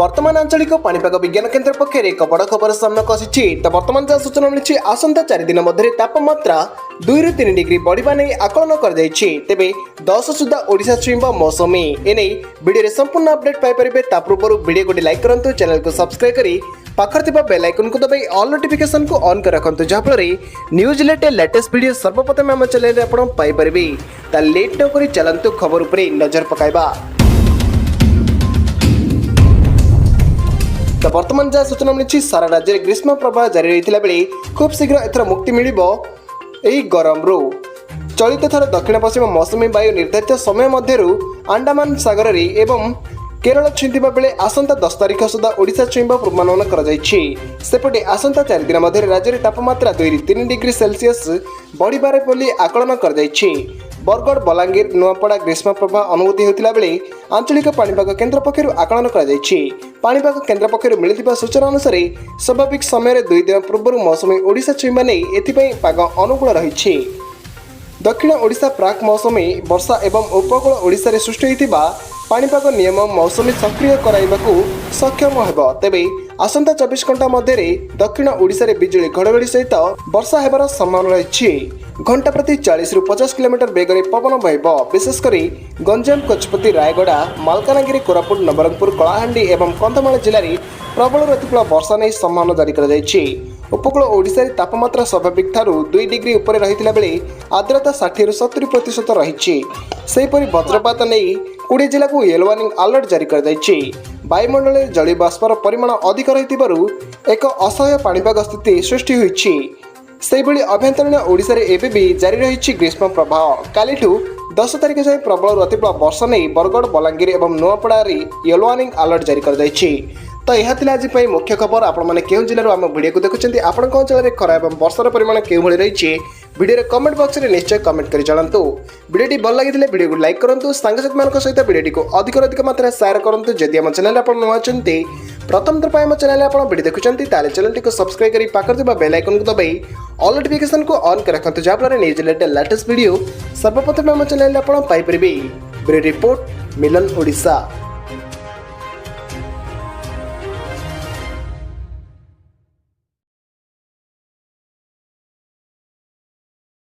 वर्तमान आंचलिक पाणीपाग विज्ञान केन्द्र पक्षर एक बड़ खबर सामना आसी। तो वर्तमान जहाँ सूचना मिली आसंता 4 दिन मध्य तापमात्रा 2 ରୁ 3 डिग्री बढ़ा नहीं आकलन कर तेबे 10 सुधा ओडिशा छुईब मौसमी एने वीडियो संपूर्ण अपडेट पाइपर। ता पूर्व वीडियो को लाइक करूँ, चैनल को सब्सक्राइब करी पाखर थिबा बेल आइकन को दबाई ऑल नोटिफिकेशन को ऑन कर रखंतु, जहाँफल न्यूज लेटेस्ट वीडियो सर्वप्रथम आम चैनल रे आपण पाई परिबे। ता लेट न करी चलंतु खबर उपरे नजर पकाइबा। तो वर्तमान जहाँ सूचना मिली सारा राज्य में ग्रीष्म प्रवाह जारी रही बेले खूब शीघ्र एथर मुक्ति मिल गरम रू। चलित थर दक्षिण पश्चिम मौसुमी वायु निर्धारित समय मध्य अंडमान सागर एवं केरल छुईंथिबा बेले आसंता 10 तारिख सुधा ओडिशा छुईंबा पूर्वानुमान करपटे आसंता 4 दिन मध्य राज्य में तापमात्रा 2 ରୁ 3 डिग्री सेल्सियस बढ़िबार बोली आकलन कर बरगढ़ बलांगीर नुआपड़ा ग्रीष्म प्रवाह अनुभूति होता बेले आंचलिक पाणीपाग केन्द्र पक्षर आकलन पाणीपाग केन्द्र पक्षर मिलता सूचना अनुसार स्वाभाविक समय 2 दिन पूर्व मौसुमी ओडिशा छुईंबा नहीं एथिपाई पाग अनुकूल रही। दक्षिण ओडिशा प्राक मौसुमी वर्षा एवं उपकूल ओडिशा रे सृष्टि होइतिबा पाणीपाग नियम मौसुमी सक्रिय कराइबाकू सक्षम हेब। तेबे आसंता 24 घंटा मध्य दक्षिण ओडिशा रे बिजुली घड़घड़ी सहित वर्षा हेबार संभावना रही। घंटा प्रति 40 ରୁ 50 किलोमीटर बेगर पवन बहब। विशेषकर गंजाम, गजपति, रायगड़ा, मालकानगिरी, कोरापुट, नवरंगपुर, कलाहांडी एवं कंधमाल जिले में प्रबल अतिप्रबल वर्षा नहीं संभावना जारी कर उपकूल ओडिशा रे तापमात्रा स्वाभाविक ठारू 2 डिग्री ऊपर रही बेले आर्द्रता 60 ରୁ 70% रही। सेहीपरि वज्रपात नहीं 20 जिला को येलो वार्निंग अलर्ट जारी कर वायुमंडल में जलीय बाष्पर परिमाण अधिक रही एक असह्य पाणीपाग स्थिति सृष्टि होइछि। सेहीभଳି अभ्यंतरीण ओडिशा रे एबे भी जारी रही ग्रीष्म प्रवाह। कालीठू 10 तारिख जाए प्रबल अतिप्रबल वर्षा नहीं बरगढ़, बलांगीर और नुआपड़ा येलो वार्निंग अलर्ट जारी कर तो यह आज मुख्य खबर। आपने क्यों जिले आम वीडियो को देखुं, आपण अंचल में खरा और वर्षार परिमाण क्यों रही वीडियो कमेंट बॉक्स में निश्चय कमेंट कर जनातु। वीडियो भल लगी वीडियो को लाइक करूँ, सांगसाथी सहित वीडियो को अधिक मात्रा शेयर करूँ। जदि आम चैनल आप नुआ प्रथम थर आम चैनल आप वीडियो देखुं चैनल को सब्सक्राइब कर पाखर बेल आइकन को दबाई ऑल नोटिफिकेशन को ऑन कर रखंतु, जहाँफल न्यूज लेटेस्ट वीडियो सर्वप्रथम आम चैनल आप पाइपर। ब्यूरो रिपोर्ट मिलन ओडिशा।